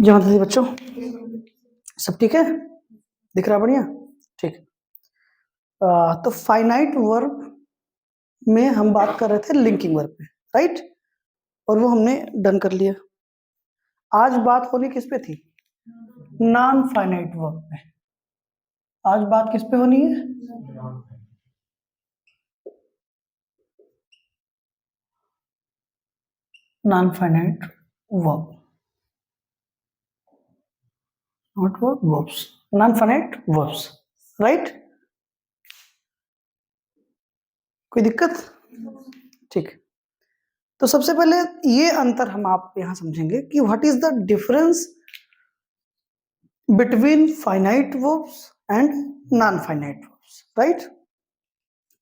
जय माता दी बच्चों, सब ठीक है? दिख रहा बढ़िया? ठीक। तो फाइनाइट वर्ब में हम बात कर रहे थे लिंकिंग वर्ब पे, राइट? और वो हमने डन कर लिया। आज बात होनी किस पे थी? नॉन फाइनाइट वर्ब पे। आज बात किस पे होनी है? Non finite verb, not verb, verbs, non finite verbs, right? कोई दिक्कत? ठीक। तो सबसे पहले ये अंतर हम आप यहां समझेंगे कि what is the difference between finite verbs and non finite verbs, right?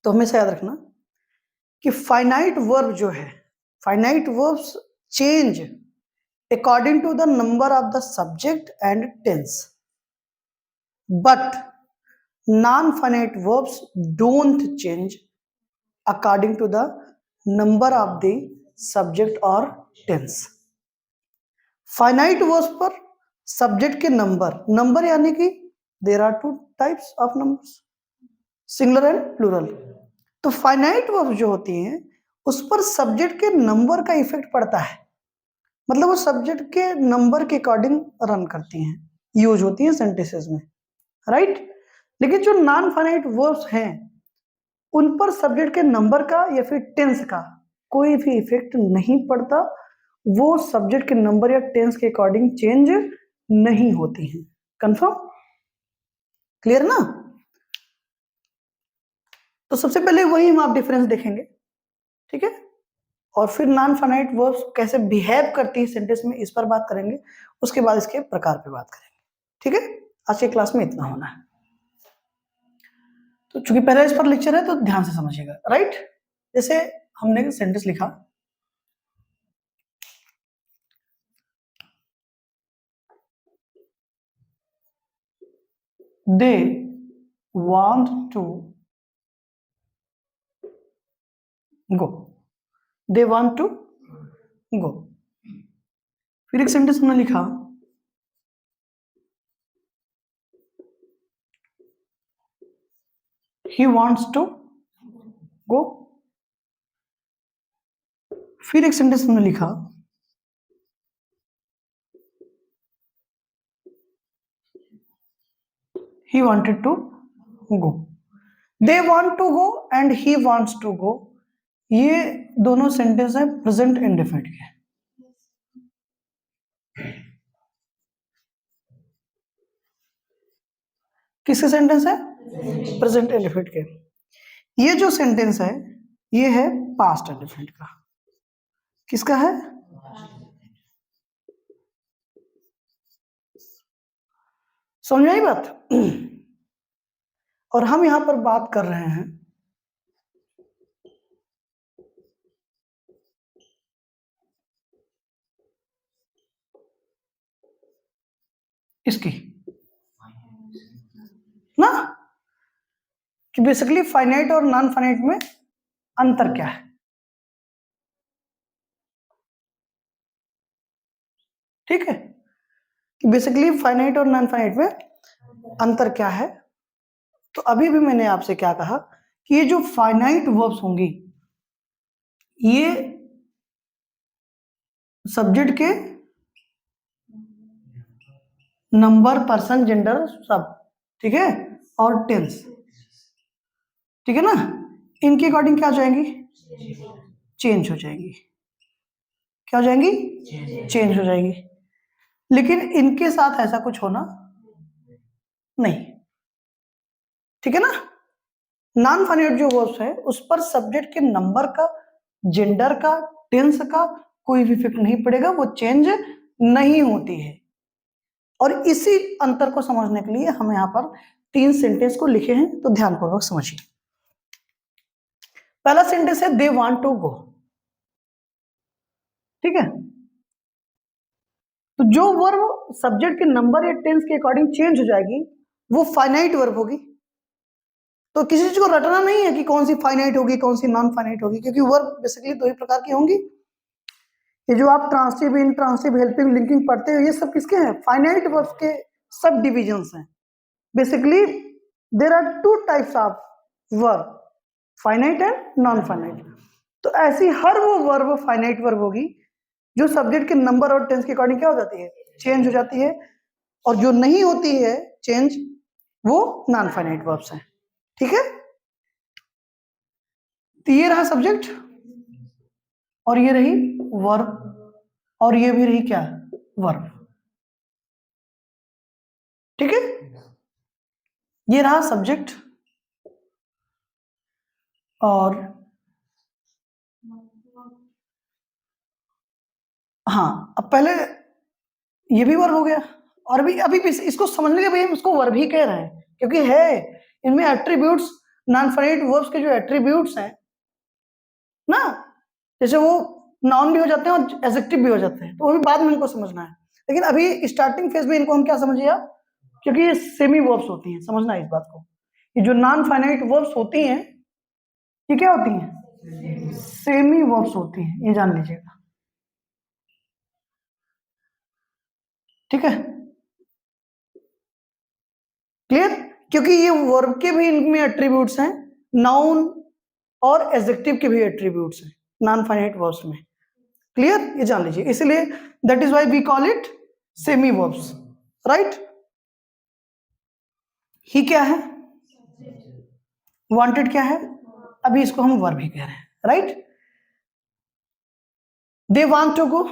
तो हमेशा याद रखना कि फाइनाइट वर्ब जो है, finite verbs change according to the number of the subject and tense, but non finite verbs don't change according to the number of the subject और tense. Finite verbs पर subject के number यानी कि there are two types of numbers, singular and plural. तो finite verbs जो होती हैं उस पर सब्जेक्ट के नंबर का इफेक्ट पड़ता है, मतलब वो सब्जेक्ट के नंबर के अकॉर्डिंग रन करती हैं, यूज होती हैं सेंटेंसेस में, राइट? लेकिन जो नॉन फाइनाइट वर्ब्स हैं उन पर सब्जेक्ट के नंबर का या फिर टेंस का कोई भी इफेक्ट नहीं पड़ता, वो सब्जेक्ट के नंबर या टेंस के अकॉर्डिंग चेंज नहीं होती हैं। कंफर्म? क्लियर ना? तो सबसे पहले वही हम आप डिफरेंस देखेंगे, ठीक है? और फिर नॉन फाइनाइट वर्ब्स कैसे बिहेव करती है सेंटेंस में, इस पर बात करेंगे। उसके बाद इसके प्रकार पे बात करेंगे, ठीक है? आज की क्लास में इतना होना है। तो चूंकि पहले इस पर लेक्चर है तो ध्यान से समझिएगा, राइट? जैसे हमने सेंटेंस लिखा, they want to go, they want to go. फिर एक सेंटेंस हमने लिखा, he wants to go। फिर एक सेंटेंस हमने लिखा, he wanted to go। they want to go and he wants to go, ये दोनों सेंटेंस है प्रेजेंट इंडेफिनिट के। किसके सेंटेंस है? प्रेजेंट इंडेफिनिट के। ये जो सेंटेंस है ये है पास्ट इंडेफिनिट का। किसका है? समझ में आई बात? और हम यहां पर बात कर रहे हैं इसकी ना, कि बेसिकली फाइनाइट और नॉन फाइनाइट में अंतर क्या है, ठीक है? कि बेसिकली फाइनाइट और नॉन फाइनाइट में अंतर क्या है। तो अभी भी मैंने आपसे क्या कहा कि ये जो फाइनाइट वर्ब्स होंगी ये सब्जेक्ट के नंबर, पर्सन, जेंडर सब, ठीक है, और टेंस, ठीक है ना, इनके अकॉर्डिंग क्या हो जाएंगी? चेंज हो जाएंगी। क्या हो जाएंगी? चेंज हो जाएंगी। लेकिन इनके साथ ऐसा कुछ होना नहीं, ठीक है ना? नॉन फाइनाइट जो वर्ब्स है उस पर सब्जेक्ट के नंबर का, जेंडर का, टेंस का कोई भी इफेक्ट नहीं पड़ेगा, वो चेंज नहीं होती है। और इसी अंतर को समझने के लिए हम यहाँ पर 3 सेंटेंस को लिखे हैं, तो ध्यानपूर्वक समझिए। पहला सेंटेंस है दे वांट टू गो, ठीक है? तो जो वर्ब सब्जेक्ट के नंबर या टेंस के अकॉर्डिंग चेंज हो जाएगी वो फाइनाइट वर्ब होगी। तो किसी चीज को रटना नहीं है कि कौन सी फाइनाइट होगी कौन सी नॉन फाइनाइट होगी, क्योंकि वर्ब बेसिकली 2 ही प्रकार की होंगी, ये जो आप ट्रांसिटिव, इंट्रांसिटिव, हेल्पिंग, लिंकिंग पढ़ते हो, ये सब किसके हैं? फाइनाइट वर्ब्स के सब डिविजन्स हैं। Basically there are two types of verb, finite and non finite. तो ऐसी हर वो वर्ब फाइनाइट वर्ब होगी जो सब्जेक्ट के नंबर और टेंस के अकॉर्डिंग क्या हो जाती है? चेंज हो जाती है। और जो नहीं होती है चेंज, वो नॉन फाइनाइट वर्ब्स हैं। ठीक है, तो ये रहा सब्जेक्ट और ये रही वर्ब और ये भी रही क्या? वर्ब। ठीक है, ये रहा सब्जेक्ट और हाँ, अब पहले ये भी वर्ब हो गया और अभी भी इसको समझने के भाई हम इसको वर्ब ही कह रहे हैं क्योंकि है इनमें एट्रीब्यूट्स, नॉन फाइनाइट वर्ब्स के जो एट्रीब्यूट्स हैं ना, जैसे वो नाउन भी हो जाते हैं और एडजेक्टिव भी हो जाते हैं, तो वो भी बाद में इनको समझना है। लेकिन अभी स्टार्टिंग फेज में इनको हम क्या समझिए आप, क्योंकि ये सेमी वर्ब्स होती हैं, समझना है इस बात को। ये जो नॉन फाइनाइट वर्ब्स होती हैं ये क्या होती हैं? सेमी वर्ब्स होती हैं, ये जान लीजिएगा। ठीक है, क्लियर? क्योंकि ये वर्ब के भी इनमें एट्रीब्यूट्स हैं, नाउन और एडजेक्टिव के भी एट्रीब्यूट्स हैं नॉन फाइनाइट वर्ब्स में। क्लियर? ये जान लीजिए, इसलिए that is why we call it semi verbs, right? ही क्या है? वांटेड क्या है? अभी इसको हम वर्ब ही कह रहे हैं, right? They want to go,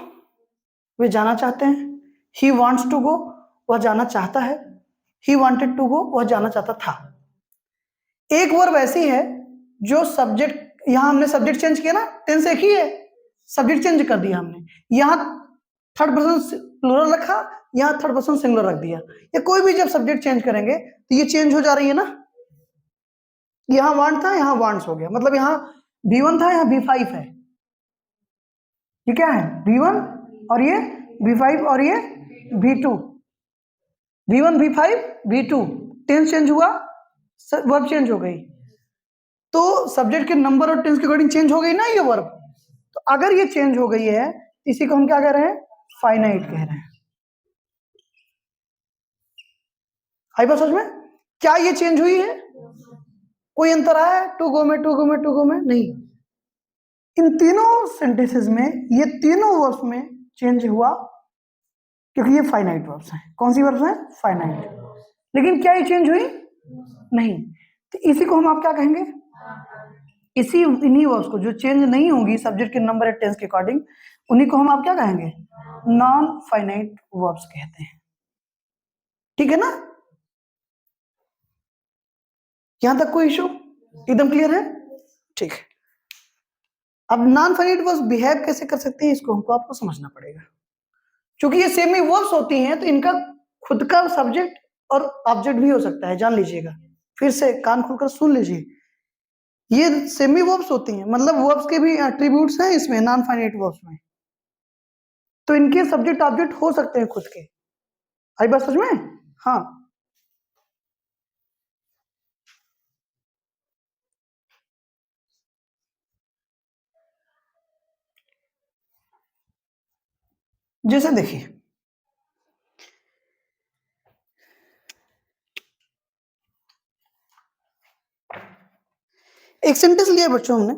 वे जाना चाहते हैं। ही वांट्स टू गो, वह जाना चाहता है। ही वांटेड टू गो, वह जाना चाहता था। एक वर्ब ऐसी है जो सब्जेक्ट, यहां हमने सब्जेक्ट चेंज किया ना, टेंस एक ही है, सब्जेक्ट चेंज कर दिया हमने, यहां थर्ड पर्सन प्लूरल रखा, यहां थर्ड पर्सन सिंगुलर रख दिया। या कोई भी जब सब्जेक्ट चेंज करेंगे तो ये चेंज हो जा रही है ना, यहां वांट था यहां वांट्स हो गया, मतलब यहां V1 था यहां V5 है। ये क्या है? V1 और ये V5 और ये V2, V1 V5 V2, tense change हुआ, वर्ब चेंज हो गई, तो सब्जेक्ट के नंबर और टेंस के अकॉर्डिंग चेंज हो गई ना ये वर्ब। तो अगर ये चेंज हो गई है इसी को हम क्या कह रहे हैं? फाइनाइट कह रहे हैं। आई बात समझ में? क्या ये चेंज हुई है? कोई अंतर आया है? टू गो में, टू गो में, टू गो में? नहीं। इन तीनों सेंटेंसेस में, ये तीनों वर्ब्स में चेंज हुआ क्योंकि ये फाइनाइट वर्ब्स हैं। कौन सी वर्ब्स हैं? फाइनाइट। लेकिन क्या ये चेंज हुई? नहीं। तो इसी को हम आप क्या कहेंगे? इसी इन्हीं वर्ब्स को जो चेंज नहीं होंगी सब्जेक्ट के नंबर या टेंस के अकॉर्डिंग, उन्हीं को हम आप क्या कहेंगे? नॉन फाइनाइट वर्ब्स कहते हैं। ठीक है ना? यहां तक कोई इशू? एकदम क्लियर है? ठीक है। अब नॉन फाइनाइट वर्ब्स बिहेव कैसे कर सकते हैं इसको हमको आपको समझना पड़ेगा। क्योंकि ये सेमी वर्ब्स होती हैं तो इनका खुद का सब्जेक्ट और ऑब्जेक्ट भी हो सकता है, जान लीजिएगा। फिर से कान खोलकर सुन लीजिए, ये सेमी वर्ब्स होती हैं, मतलब वर्ब्स के भी एट्रीब्यूट्स हैं इसमें नॉन फाइनाइट वर्ब्स में, तो इनके सब्जेक्ट ऑब्जेक्ट हो सकते हैं खुद के। आई बात समझ में? हाँ, जैसे देखिए, एक सेंटेंस लिया बच्चों हमने,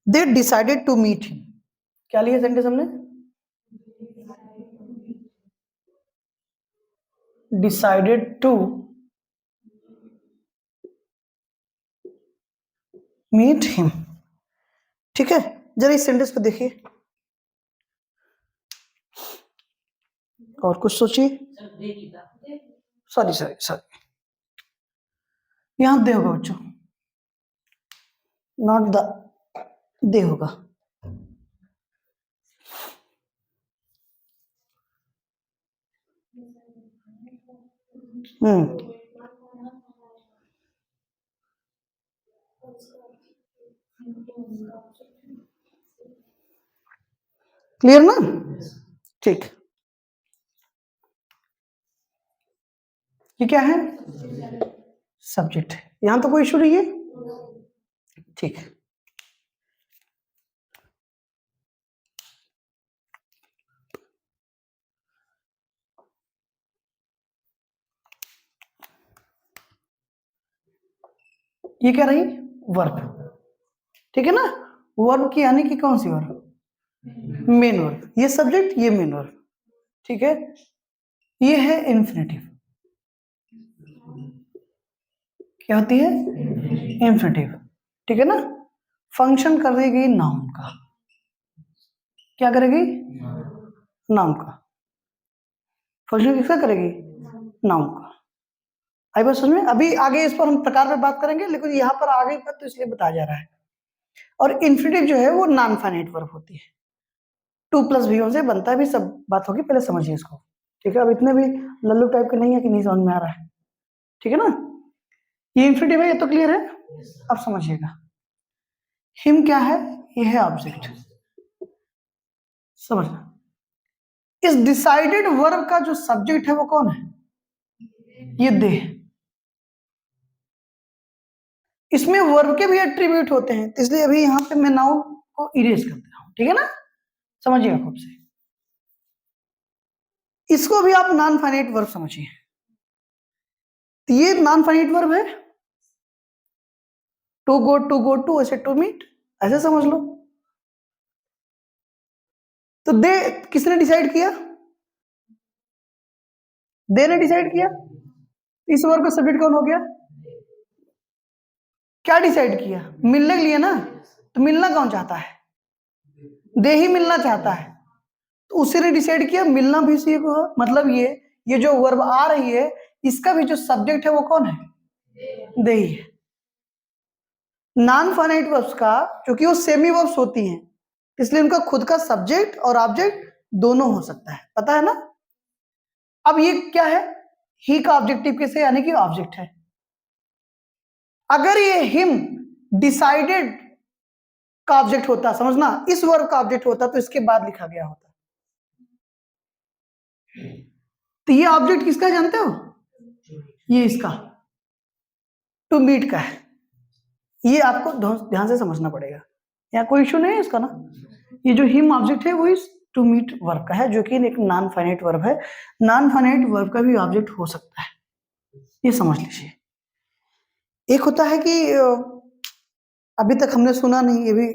they decided to meet him. क्या लिया सेंटेंस हमने? Decided to meet him. ठीक है, जरा इस सेंटेंस पे देखिए और कुछ सोचिए। सॉरी सॉरी सॉरी, यहां दे होगा बच्चों, नॉट द, दे होगा। क्लियर ना? ठीक, ये क्या है? सब्जेक्ट है, यहां तो कोई इशू नहीं है। ठीक है, ये क्या रही? वर्ब। ठीक है ना, वर्ब की यानी कि कौन सी वर्ब? Main verb. ये सब्जेक्ट, ये मेन वर्ब। ठीक है, ये है इन्फिनेटिव। क्या होती है? इन्फिनेटिव। ठीक है ना, फंक्शन करेगी नाउन का। क्या करेगी? नाउन का। फंक्शन किसका करेगी? नाउन का। आई बात समझ में? अभी आगे इस पर हम प्रकार पे बात करेंगे, लेकिन यहाँ पर आगे पर तो इसलिए बताया जा रहा है। और इन्फिनेटिव जो है वो नॉन फाइनाइट वर्ब होती है, 2+भी से बनता है भी, सब बात होगी, पहले समझिए इसको। ठीक है, अब इतने भी लल्लू टाइप के नहीं है कि नहीं समझ में आ रहा है। ठीक है ना, ये इन्फिनेटिव है, ये तो क्लियर है। अब समझिएगा, हिम क्या है? ये है ऑब्जेक्ट। समझना, इस डिसाइडेड वर्ब का जो सब्जेक्ट है वो कौन है? ये दे। इसमें वर्ब के भी एट्रीब्यूट होते हैं, तो इसलिए अभी यहाँ पे मैं नाउन को इरेज कर दे रहा हूं। ठीक है ना, समझिएगा खूब से। इसको भी आप नॉन फाइनाइट वर्ब समझिए। तो ये नॉन फाइनाइट वर्ब है, टू गो टू, ऐसे टू मीट, ऐसे समझ लो। तो दे किसने डिसाइड किया? दे ने डिसाइड किया। इस वर्ब का सब्जेक्ट कौन हो गया? क्या डिसाइड किया? मिलने के लिए ना, तो मिलना कौन चाहता है? दे ही मिलना चाहता है, तो उसी ने डिसाइड किया मिलना भी उसी को। मतलब ये जो वर्ब आ रही है, इसका भी जो सब्जेक्ट है वो कौन है? दे ही है। नॉन फाइनाइट वर्ब्स का, क्योंकि वो सेमी वर्ब्स होती हैं, इसलिए उनका खुद का सब्जेक्ट और ऑब्जेक्ट दोनों हो सकता है, पता है ना। अब ये क्या है? ही का ऑब्जेक्टिव कैसे, यानी कि ऑब्जेक्ट है। अगर ये हिम डिसाइडेड का ऑब्जेक्ट होता, समझना, इस वर्ब का ऑब्जेक्ट होता, तो इसके बाद लिखा गया होता। तो ये ऑब्जेक्ट किसका जानते हो? ये इसका, टू मीट का है। ये आपको ध्यान से समझना पड़ेगा, यहाँ कोई इशू नहीं है इसका ना। ये जो हिम ऑब्जेक्ट है वो इस टू मीट वर्ब का है, जो कि एक नॉन फाइनाइट वर्ब है। नॉन फाइनाइट वर्ब का भी ऑब्जेक्ट हो सकता है, ये समझ लीजिए। एक होता है कि अभी तक हमने सुना नहीं, ये भी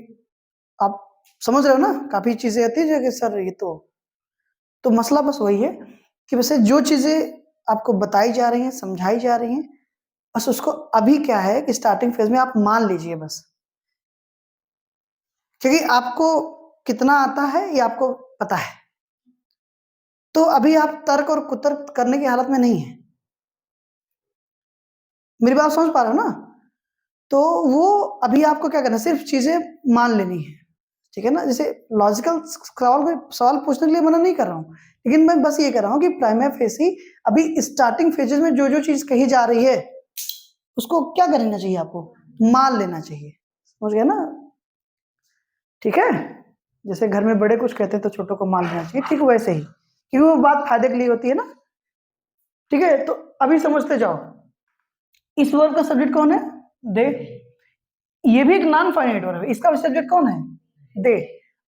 आप समझ रहे हो ना, काफी चीजें आती है जो कि सर ये तो मसला बस वही है कि वैसे जो चीजें आपको बताई जा रही हैं, समझाई जा रही हैं, बस उसको अभी क्या है कि स्टार्टिंग फेज में आप मान लीजिए बस, क्योंकि आपको कितना आता है ये आपको पता है। तो अभी आप तर्क और कुतर्क करने की हालत में नहीं है, मेरी बात समझ पा रहे हो ना। तो वो अभी आपको क्या करना है, सिर्फ चीजें मान लेनी है। ठीक है ना, जैसे लॉजिकल सवाल पूछने के लिए मना नहीं कर रहा हूँ, लेकिन मैं बस ये कर रहा हूँ कि प्राइमरी फेस ही अभी स्टार्टिंग फेजेस में जो जो चीज कही जा रही है उसको क्या करना चाहिए, आपको मान लेना चाहिए। समझ गया ना? ठीक है, जैसे घर में बड़े कुछ कहते हैं तो छोटों को मान लेना चाहिए, ठीक वैसे ही, क्योंकि वो बात फायदे के लिए होती है ना। ठीक है, तो अभी समझते जाओ, इस वर्ब का सब्जेक्ट कौन है? दे। ये भी एक नॉन फाइनाइट वर्ब है, इसका भी सब्जेक्ट कौन है? दे।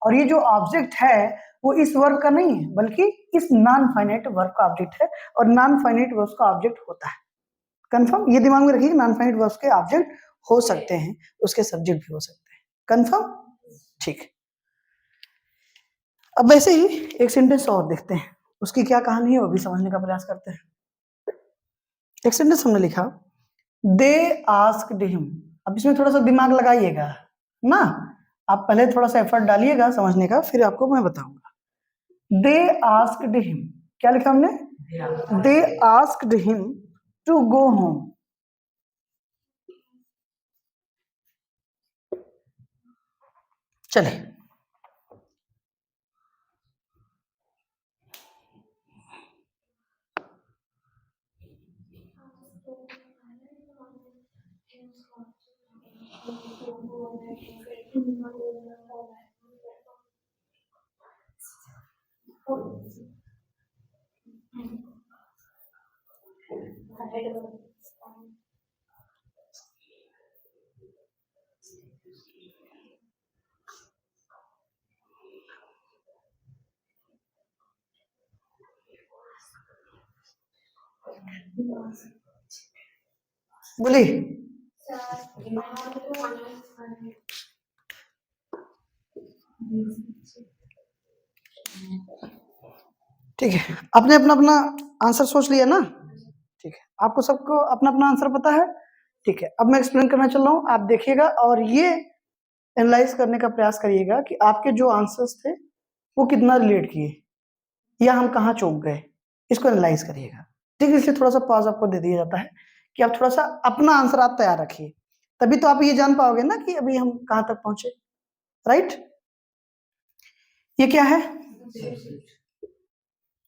और ये जो ऑब्जेक्ट है वो इस वर्ब का नहीं है, बल्कि इस नॉन फाइनाइट वर्ब का ऑब्जेक्ट है, और नॉन फाइनाइट वर्ब का ऑब्जेक्ट होता है। कंफर्म? ये दिमाग में रखिए, नॉन फाइनाइट वर्ब्स के ऑब्जेक्ट हो सकते हैं, उसके सब्जेक्ट भी हो सकते हैं। कंफर्म? ठीक। अब वैसे ही एक सेंटेंस और देखते हैं, उसकी क्या कहानी है वो भी समझने का प्रयास करते हैं। एक सेंटेंस हमने लिखा, दे आस्क्ड हिम। अब इसमें थोड़ा सा दिमाग लगाइएगा ना, आप पहले थोड़ा सा एफर्ट डालिएगा समझने का, फिर आपको मैं बताऊंगा। दे आस्क्ड हिम, क्या लिखा हमने? They asked him to go home. चले, बोलिए। ठीक है, आपने अपना अपना आंसर सोच लिया ना? ठीक है, आपको सबको अपना अपना आंसर पता है? ठीक है, अब मैं एक्सप्लेन करना चल रहा हूँ, आप देखिएगा और ये एनालाइज करने का प्रयास करिएगा कि आपके जो आंसर्स थे वो कितना रिलेट किए या हम कहाँ चूक गए, इसको एनालाइज करिएगा। ठीक है, इसलिए थोड़ा सा पॉज आपको दे दिया जाता है कि आप थोड़ा सा अपना आंसर आप तैयार रखिए, तभी तो आप ये जान पाओगे ना कि अभी हम कहाँ तक पहुंचे। राइट, ये क्या है?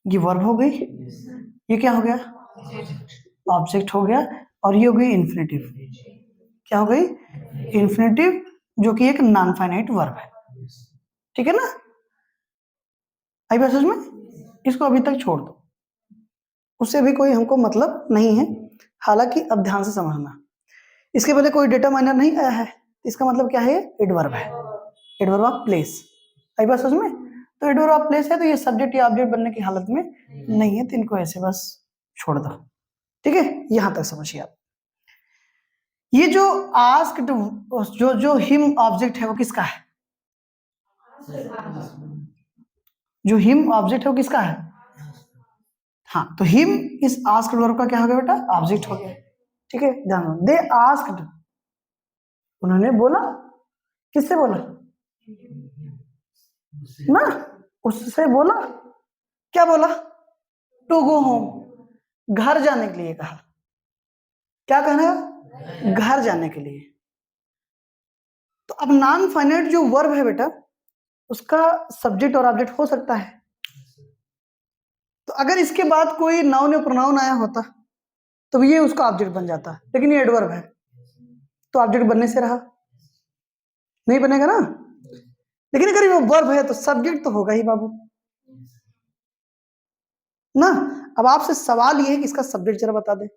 ये वर्ब हो गई, ये क्या हो गया? ऑब्जेक्ट हो गया, और ये हो गई इन्फिनेटिव। क्या हो गई? इन्फिनेटिव, जो कि एक नॉन फाइनाइट वर्ब है। ठीक है ना? आई बात समझ में? इसको अभी तक छोड़ दो, उससे भी कोई हमको मतलब नहीं है। हालांकि अब ध्यान से समझना, इसके पहले कोई डेटा माइनर नहीं आया है, इसका मतलब क्या है? एडवर्ब है, एडवर्ब ऑफ प्लेस। आई बात समझ में? तो एडवर्ब ऑफ प्लेस है, तो ये सब्जेक्ट या ऑब्जेक्ट बनने की हालत में नहीं है, तो इनको ऐसे बस छोड़ दो। ठीक है, यहां तक समझिए आप। ये जो आस्क्ड, जो हिम ऑब्जेक्ट है वो किसका है? जो हिम ऑब्जेक्ट है वो किसका है? हाँ, तो हिम इस आस्क्ड वर्ब का क्या हो गया बेटा? ऑब्जेक्ट हो गया। ठीक है, ध्यान दो, दे आस्क्ड, उन्होंने बोला। किससे बोला? ना, उससे बोला। क्या बोला? टू गो होम, घर जाने के लिए कहा। क्या कहना है? घर जाने के लिए। तो अब नॉन फाइनाइट जो वर्ब है बेटा, उसका सब्जेक्ट और ऑब्जेक्ट हो सकता है। तो अगर इसके बाद कोई नाउन या प्रोनाउन आया होता तो ये उसका ऑब्जेक्ट बन जाता, लेकिन ये एडवर्ब है, तो ऑब्जेक्ट बनने से रहा, नहीं बनेगा ना। लेकिन अगर वो वर्ब है तो सब्जेक्ट तो होगा ही बाबू ना। अब आपसे सवाल ये है कि इसका सब्जेक्ट जरा बता दे।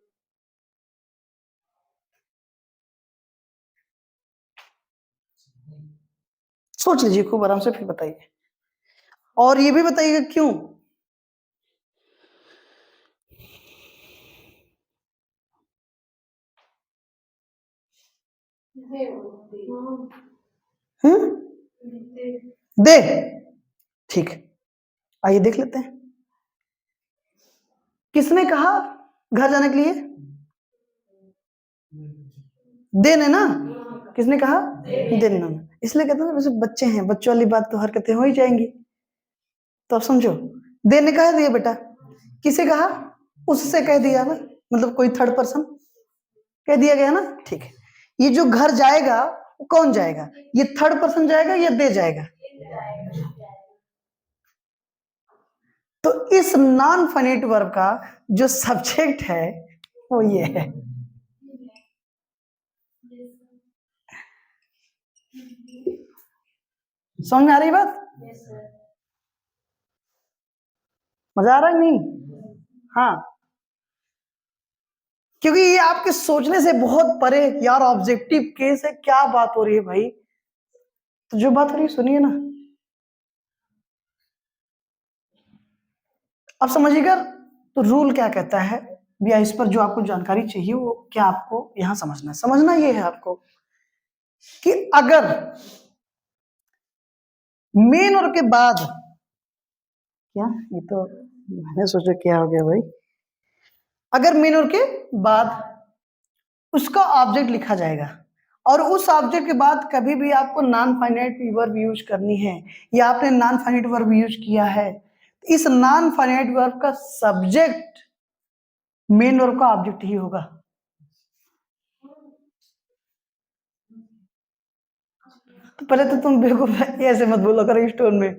सोच लीजिए खूब आराम से, फिर बताइए, और ये भी बताइएगा क्यों। हम्म, दे। ठीक, आइए देख लेते हैं। किसने कहा घर जाने के लिए? दे ने ना। किसने कहा? दे ने। इसलिए कहते हैं वैसे बच्चे हैं, बच्चों वाली बात तो हरकतें हो ही जाएंगी। तो अब समझो, दे ने कह दिया बेटा, किसे कहा? उससे कह दिया ना, मतलब कोई थर्ड पर्सन कह दिया गया ना। ठीक है, ये जो घर जाएगा वो कौन जाएगा? ये थर्ड पर्सन जाएगा या दे जाएगा? तो इस नॉन फाइनाइट वर्ब का जो सब्जेक्ट है वो ये है। समझ में आ रही बात? मजा आ रहा है नहीं? हाँ, क्योंकि ये आपके सोचने से बहुत परे यार, ऑब्जेक्टिव केस है, क्या बात हो रही है भाई। तो जो बात हो रही है सुनिए ना, अब समझिएगा। तो रूल क्या कहता है या इस पर जो आपको जानकारी चाहिए वो क्या आपको यहां समझना है। समझना ये है आपको कि अगर मेन और के बाद, क्या ये तो मैंने सोचा क्या हो गया भाई, अगर मेन और के बाद उसका ऑब्जेक्ट लिखा जाएगा और उस ऑब्जेक्ट के बाद कभी भी आपको नॉन फाइनाइट वर्ब यूज करनी है या आपने नॉन फाइनाइट वर्ब यूज किया है, इस नॉन फाइनाइट वर्ब का सब्जेक्ट मेन वर्ब का ऑब्जेक्ट ही होगा। तो पहले तो तुम बेवकूफ, ये ऐसे मत बोलो करो इस टोन में,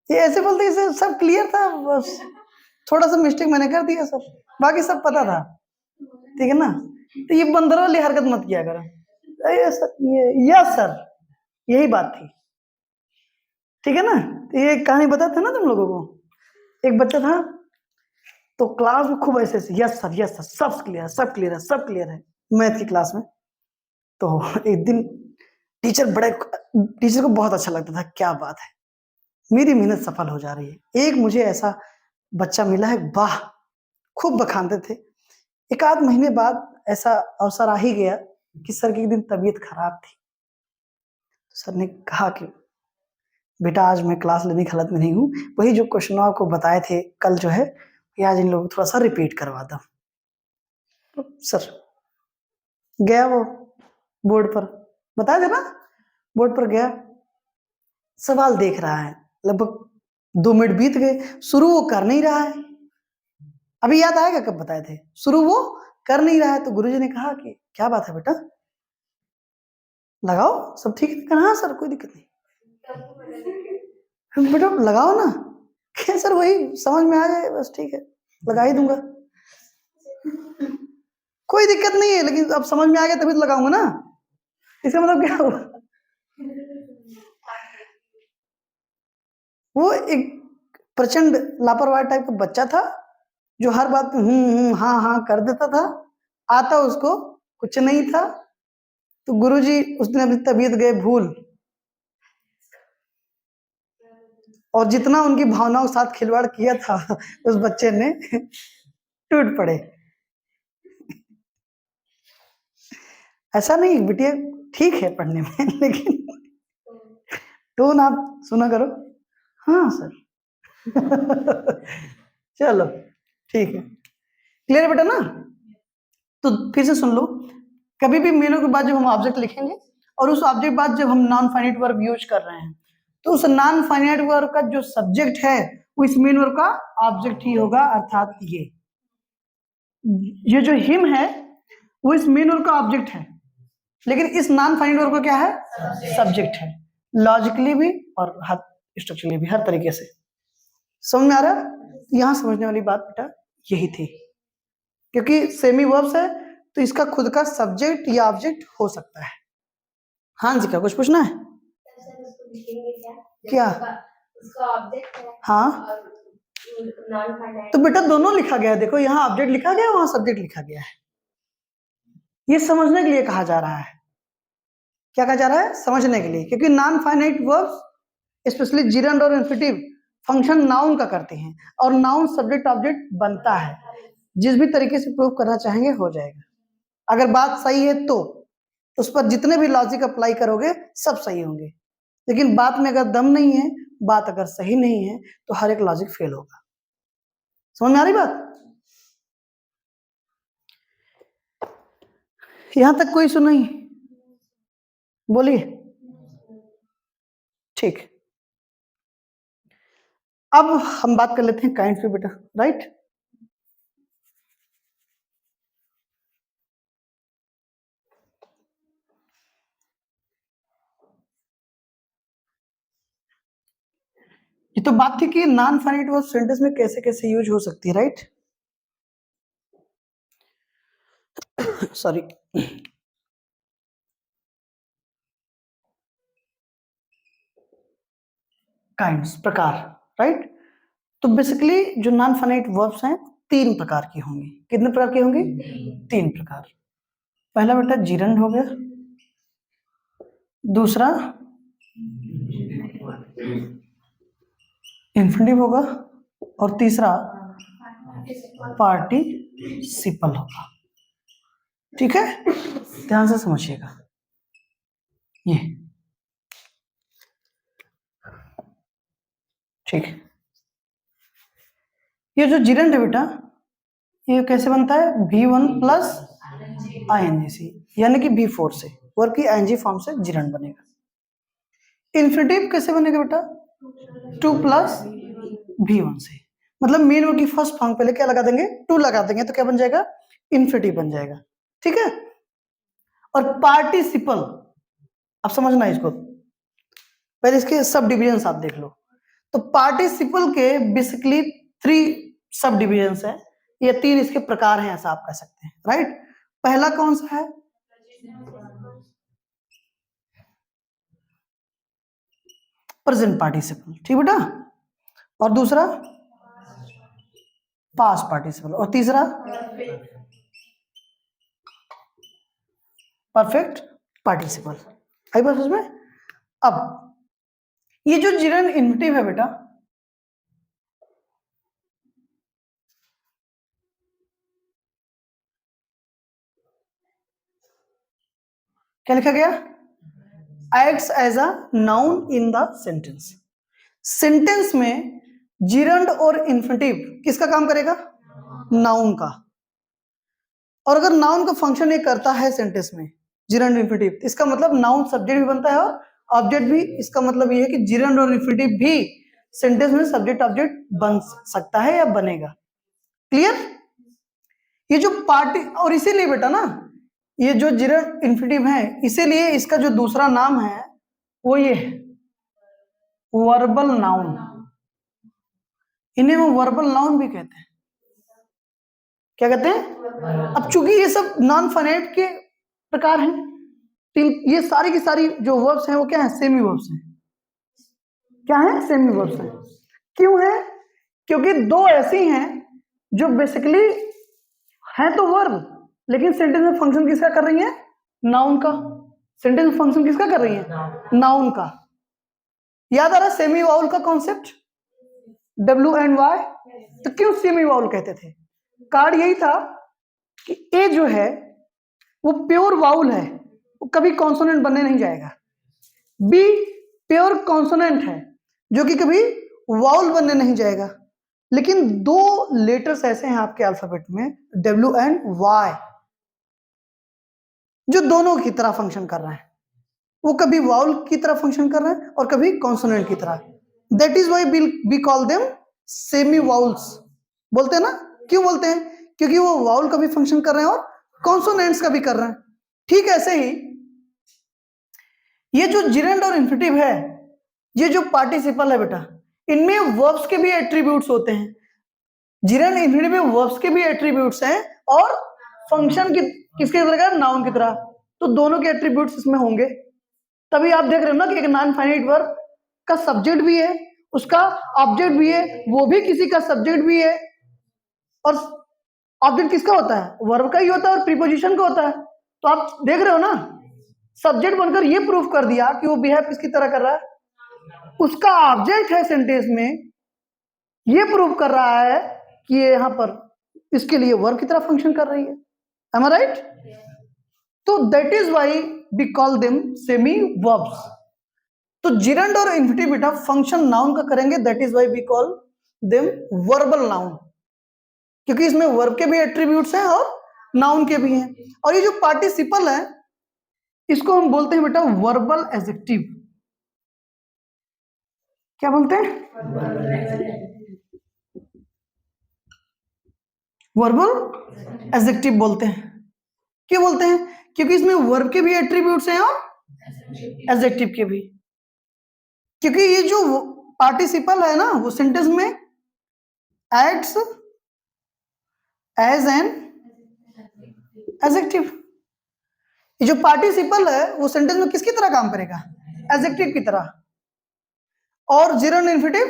ये ऐसे बोलते इसे सब क्लियर था, बस थोड़ा सा मिस्टेक मैंने कर दिया सर, बाकी सब पता था। ठीक है ना? तो ये बंदर वाली हरकत मत किया करो। ये सर, ये यस सर, यही बात थी। ठीक है ना? तो ये कहानी बताते थे ना तुम लोगों को, एक बच्चा था तो क्लास में खूब ऐसे यस सर यस सर, सब क्लियर है, सब क्लियर है, सब क्लियर है, मैथ की क्लास में। तो एक दिन टीचर को बहुत अच्छा लगता था, क्या बात है, मेरी मेहनत सफल हो जा रही है, एक मुझे ऐसा बच्चा मिला है, वाह खूब बखानते थे। एक आध महीने बाद ऐसा अवसर आ ही गया कि सर की एक दिन तबीयत खराब थी। सर ने कहा कि बेटा आज मैं क्लास लेने की हालत में नहीं हूँ, वही जो क्वेश्चन आपको बताए थे कल जो है कि आज इन लोगों को थोड़ा सा रिपीट करवा दो। तो सर गया, वो बोर्ड पर बताया था ना, बोर्ड पर गया, सवाल देख रहा है, लगभग 2 मिनट बीत गए, शुरू वो कर नहीं रहा है। अभी याद आएगा कब बताए थे, शुरू वो कर नहीं रहा है। तो गुरुजी ने कहा कि क्या बात है बेटा, लगाओ, सब ठीक है? कहा हाँ सर कोई दिक्कत नहीं। बेटा लगाओ ना। क्या सर वही समझ में आ जाए बस, ठीक है लगा ही दूंगा, कोई दिक्कत नहीं है, लेकिन अब समझ में आ गया तभी तो लगाऊंगा ना। इसका मतलब क्या हुआ, वो एक प्रचंड लापरवाही टाइप का बच्चा था जो हर बात में हाँ हाँ कर देता था, आता उसको कुछ नहीं था। तो गुरुजी उस दिन अपनी तबीयत गए भूल, और जितना उनकी भावनाओं के साथ खिलवाड़ किया था उस बच्चे ने टूट पड़े। ऐसा नहीं बिटिया ठीक है पढ़ने में, लेकिन टोन आप सुना करो। हाँ सर चलो ठीक है, क्लियर है बेटा ना। तो फिर से सुन लो, कभी भी मेनू के बाद जब हम ऑब्जेक्ट लिखेंगे और उस ऑब्जेक्ट बाद जब हम नॉन फाइनाइट वर्ब यूज कर रहे हैं, तो उस नॉन फाइनाइट वर्ब का जो सब्जेक्ट है वो इस मेन वर्ब का ऑब्जेक्ट ही होगा, अर्थात ये जो हिम है वो इस मेन वर्ब का ऑब्जेक्ट है, लेकिन इस नॉन फाइनाइट वर्ब का क्या है, सब्जेक्ट है। लॉजिकली भी और हर स्ट्रक्चरली भी, हर तरीके से समझ में आ रहा है। यहां समझने वाली बात बेटा यही थी, क्योंकि सेमी वर्ब्स है तो इसका खुद का सब्जेक्ट या ऑब्जेक्ट हो सकता है। हाँ जी, क्या कुछ पूछना है? क्या उसका ऑब्जेक्ट है, हाँ तो बेटा दोनों लिखा गया है, देखो यहाँ ऑब्जेक्ट लिखा गया है, वहां सब्जेक्ट लिखा गया है। ये समझने के लिए कहा जा रहा है, क्या कहा जा रहा है, समझने के लिए, क्योंकि non finite verbs specially gerund और इंफिनिटिव फंक्शन नाउन का करते हैं, और नाउन सब्जेक्ट ऑब्जेक्ट बनता है। जिस भी तरीके से प्रूव करना चाहेंगे हो जाएगा, अगर बात सही है तो उस पर जितने भी लॉजिक अप्लाई करोगे सब सही होंगे, लेकिन बात में अगर दम नहीं है, बात अगर सही नहीं है, तो हर एक लॉजिक फेल होगा। समझ में आ रही बात? यहां तक कोई सुना ही, बोलिए। ठीक, अब हम बात कर लेते हैं काइंड पे बेटा, राइट। ये तो बात थी कि नॉन फाइनाइट वर्ब सेंटेंस में कैसे कैसे यूज हो सकती है, राइट। सॉरी, काइंड्स, प्रकार, राइट। तो बेसिकली जो नॉन फाइनाइट वर्ब्स हैं 3 प्रकार की होंगी। कितने प्रकार की होंगी? 3 प्रकार। पहला बेटा जिरंड हो गया, दूसरा इंफिनिटिव होगा, और तीसरा पार्टिसिपल होगा। ठीक है, ध्यान से समझिएगा। ये ठीक है, ये जो जिरंड है बेटा, ये कैसे बनता है, V1 प्लस INGC, यानी कि V4 से, वर्ब की ING फॉर्म से जिरंड बनेगा। इंफिनिटिव कैसे बनेगा बेटा, 2 प्लस V1 से, मतलब मेन वर्ब की फर्स्ट फॉर्म पहले क्या लगा देंगे, 2 लगा देंगे, तो क्या बन जाएगा, इंफिनिटिव बन जाएगा। ठीक है, और पार्टिसिपल, अब समझना इसको, पहले इसके सब डिविजन आप देख लो। तो पार्टिसिपल के बेसिकली 3 सब डिविजन है, ये 3 इसके प्रकार हैं, ऐसा आप कह सकते हैं, राइट। पहला कौन सा है, प्रेजेंट पार्टिसिपल, ठीक बेटा, और दूसरा पास्ट पार्टिसिपल, और तीसरा परफेक्ट पार्टिसिपल। आई बात समझ में? अब ये जो जिरंड इन्फिनिटिव है बेटा, क्या लिखा गया? Acts as a noun in the sentence. Sentence में जिरंड और इन्फिनिटिव किसका काम करेगा? नाउन का। और अगर नाउन का फंक्शन ये करता है सेंटेंस में जिरंड इन्फिनिटिव, इसका मतलब नाउन सब्जेक्ट भी बनता है और ऑब्जेक्ट भी। इसका मतलब ये है कि जिरंड और इन्फिनिटिव भी सेंटेंस में सब्जेक्ट ऑब्जेक्ट बन सकता है या बनेगा। क्लियर? ये जो पार्टी, और इसीलिए बेटा ना ये जो जिरंड इन्फिनिटिव है, इसीलिए इसका जो दूसरा नाम है वो ये है वर्बल नाउन। इन्हें वो वर्बल नाउन भी कहते हैं। क्या कहते हैं? अब चूंकि ये सब नॉन फाइनाइट के प्रकार हैं, ये सारी की सारी जो वर्ब्स हैं वो क्या है? सेमी वर्ब्स हैं। क्या है? सेमी वर्ब्स हैं। क्यों है? क्योंकि दो ऐसी हैं जो बेसिकली हैं तो वर्ब, लेकिन सेंटेंस में फंक्शन किसका कर रही है? नाउन का। सेंटेंस में फंक्शन किसका कर रही है? नाउन का। याद आ रहा है सेमी वाउल का कॉन्सेप्ट? WNY। तो क्यों सेमी वाउल कहते थे? कार्ड यही था कि ए जो है वो प्योर वाउल है, वो कभी कॉन्सोनेंट बनने नहीं जाएगा। बी प्योर कॉन्सोनेंट है जो कि कभी वाउल बनने नहीं जाएगा। लेकिन दो लेटर्स ऐसे हैं आपके अल्फाबेट में WNY जो दोनों की तरह फंक्शन कर रहे हैं। वो कभी वाउल की तरह फंक्शन कर रहे हैं और कभी कॉन्सोनेंट की तरह। That is why we call them semi vowels. बोलते हैं ना? क्यों बोलते हैं? क्योंकि वो वाउल का भी फंक्शन कर रहे हैं और कॉन्सोनेंट्स का भी कर रहे हैं। ठीक ऐसे ही ये जो जिरंड और इन्फिनिटिव है, ये जो पार्टिसिपल है बेटा, इनमें वर्ब्स के भी एट्रीब्यूट्स होते हैं। जिरंड इन्फिनिटिव में वर्ब्स के भी एट्रीब्यूट्स हैं और फंक्शन की किसके तरह? नाउन की तरह। तो दोनों के एट्रीब्यूट्स इसमें होंगे। तभी आप देख रहे हो ना कि एक नॉन फाइनाइट वर्ब का सब्जेक्ट भी है, उसका ऑब्जेक्ट भी है, वो भी किसी का सब्जेक्ट भी है। और ऑब्जेक्ट किसका होता है? वर्ब का ही होता है और प्रीपोजिशन का होता है। तो आप देख रहे हो ना, सब्जेक्ट बनकर ये प्रूफ कर दिया कि वो बिहेव किसकी तरह कर रहा है? उसका ऑब्जेक्ट है सेंटेंस में, ये प्रूफ कर रहा है कि ये यहां पर इसके लिए वर्ब की तरह फंक्शन कर रही है। Am I right? तो that is why we call them semi verbs. तो जिरंड और इन्फिनिटिव बेटा फंक्शन नाउन का करेंगे, that is why we call them verbal noun, क्योंकि इसमें वर्ब के भी एट्रीब्यूट्स हैं और नाउन के भी हैं। और ये जो पार्टिसिपल है इसको हम बोलते हैं बेटा वर्बल एडजेक्टिव। क्या बोलते हैं? वर्बल एडजेक्टिव बोलते हैं। क्यों बोलते हैं? क्योंकि इसमें वर्ब के भी एट्रीब्यूट्स हैं और एडजेक्टिव के भी। क्योंकि ये जो पार्टिसिपल है ना वो सेंटेंस में एक्ट्स एज एन एडजेक्टिव। ये जो पार्टिसिपल है वो सेंटेंस में किसकी तरह काम करेगा? एडजेक्टिव की तरह। और जिरंड इन्फिनिटिव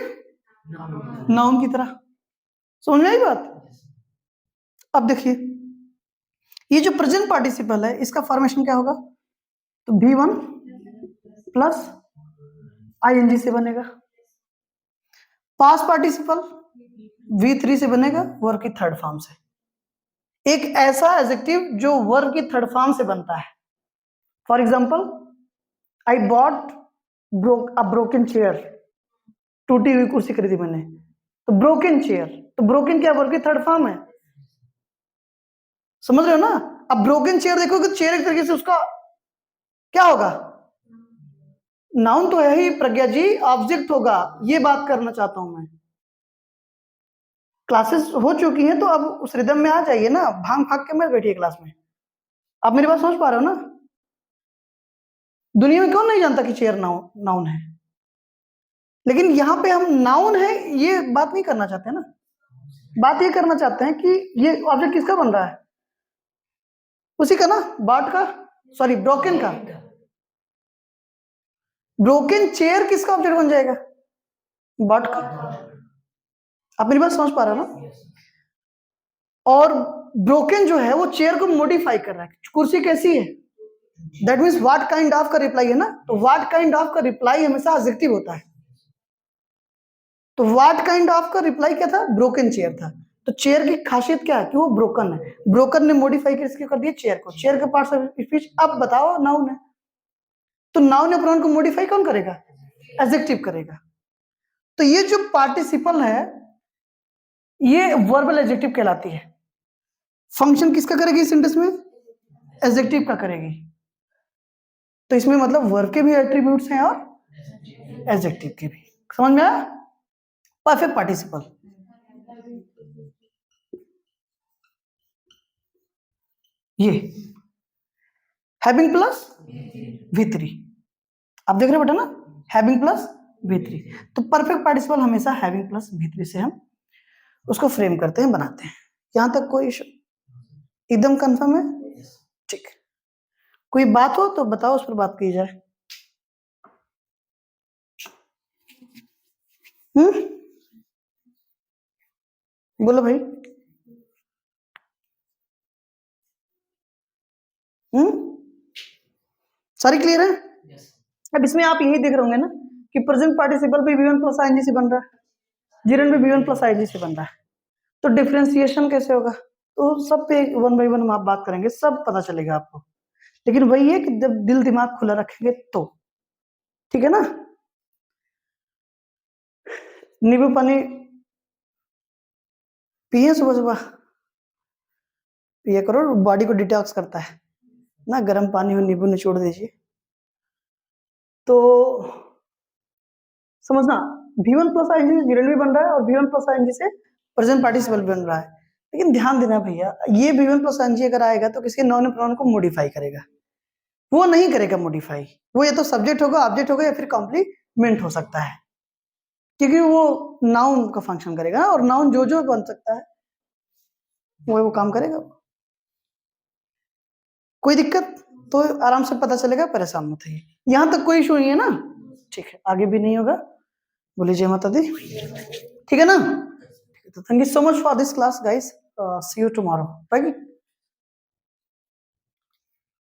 नाउन की तरह। समझ में आई बात? अब देखिए ये जो प्रेजेंट पार्टिसिपल है इसका फॉर्मेशन क्या होगा? तो V1 प्लस ING से बनेगा। पास्ट पार्टिसिपल V3 से बनेगा, वर्ब की थर्ड फॉर्म से। एक ऐसा एडजेक्टिव जो वर्ब की थर्ड फॉर्म से बनता है। For example I bought a broken chair. टूटी हुई कुर्सी खरीदी मैंने, तो ब्रोकन चेयर। तो ब्रोकन क्या? वर्ब की थर्ड फॉर्म है। समझ रहे हो ना? अब ब्रोकन चेयर देखोगे, चेयर एक तरीके से उसका क्या होगा? नाउन तो है ही प्रज्ञा जी, ऑब्जेक्ट होगा। ये बात करना चाहता हूं मैं। क्लासेस हो चुकी हैं तो अब उस रिदम में आ जाइए ना, भांग भाग के मत बैठिए क्लास में। आप मेरी बात समझ पा रहे हो ना? दुनिया में कौन नहीं जानता कि चेयर नाउन है, लेकिन यहां पे हम नाउन है ये बात नहीं करना चाहते ना। बात ये करना चाहते हैं कि ये ऑब्जेक्ट किसका बन रहा है? उसी का ना, बाट का, सॉरी ब्रोकन का। ब्रोकन चेयर किसका ऑब्जेक्ट बन जाएगा? बाट का। आप मेरी बात समझ पा रहे हो ना? और ब्रोकन जो है वो चेयर को मॉडिफाई कर रहा है। कुर्सी कैसी है? That means what kind of का रिप्लाई है ना। तो व्हाट काइंड ऑफ का रिप्लाई हमेशा एडजेक्टिव होता है। तो व्हाट काइंड ऑफ का रिप्लाई क्या था? ब्रोकन चेयर था। तो चेयर की खासियत क्या है? कि वो ब्रोकन है। ब्रोकन ने मॉडिफाई किसके कर दिया? चेयर को। चेयर के पार्ट्स ऑफ स्पीच अब बताओ नाउन है। तो नाउन या प्रोनाउन को मॉडिफाई कौन करेगा? एडजेक्टिव करेगा। तो ये जो पार्टिसिपल है ये वर्बल एडजेक्टिव कहलाती है। फंक्शन किसका करेगी इस सेंटेंस में? एडजेक्टिव का करेगी। तो इसमें मतलब वर्ब के भी एट्रीब्यूट्स हैं और एडजेक्टिव के भी। समझ में आया? Perfect participle. ये हैविंग प्लस V3, आप देख रहे बेटा ना, हैविंग प्लस V3। तो परफेक्ट पार्टिसिपल हमेशा हैविंग प्लस V3 से हम उसको फ्रेम करते हैं, बनाते हैं। यहां तक कोई इशू? एकदम कंफर्म है? ठीक। कोई बात हो तो बताओ, उस पर बात की जाए। बोलो भाई। सारी क्लियर है? अब इसमें आप यही देख रहे होंगे ना कि प्रेजेंट पार्टिसिपल भी V1 प्लस आईएनजी से बन रहा है, जिरन भी V1 प्लस आईएनजी से बन रहा है। तो डिफरेंशिएशन कैसे होगा? तो सब पे वन बाई वन हम आप बात करेंगे, सब पता चलेगा आपको। लेकिन वही है कि जब दिल दिमाग खुला रखेंगे तो, ठीक है ना। नींबू पानी पिए सुबह सुबह, पिया करो, बॉडी को डिटॉक्स करता है ना। गर्म पानी में नींबू निचोड़ दीजिए। तो समझना, V1 प्लस आईएनजी से जिरन भी बन रहा है और V1 प्लस आईएनजी से प्रेजेंट पार्टिसिपल बन रहा है। लेकिन ध्यान देना भैया, ये V1 प्लस आईएनजी अगर आएगा तो किसी नॉन प्रोनाउन को मॉडिफाई करेगा, वो नहीं करेगा मॉडिफाई। वो या तो सब्जेक्ट होगा, ऑब्जेक्ट होगा, या फिर कॉम्प्लीमेंट हो सकता है, क्योंकि वो नाउन का फंक्शन करेगा और नाउन जो जो बन सकता है वो काम करेगा। कोई दिक्कत? तो आराम से पता चलेगा, परेशान मत होइए। यहां तक कोई इशू नहीं है ना? ठीक है, आगे भी नहीं होगा। बोलिए जय माता दी। ठीक है ना? तो thank you so much for this class guys, see you tomorrow. Right.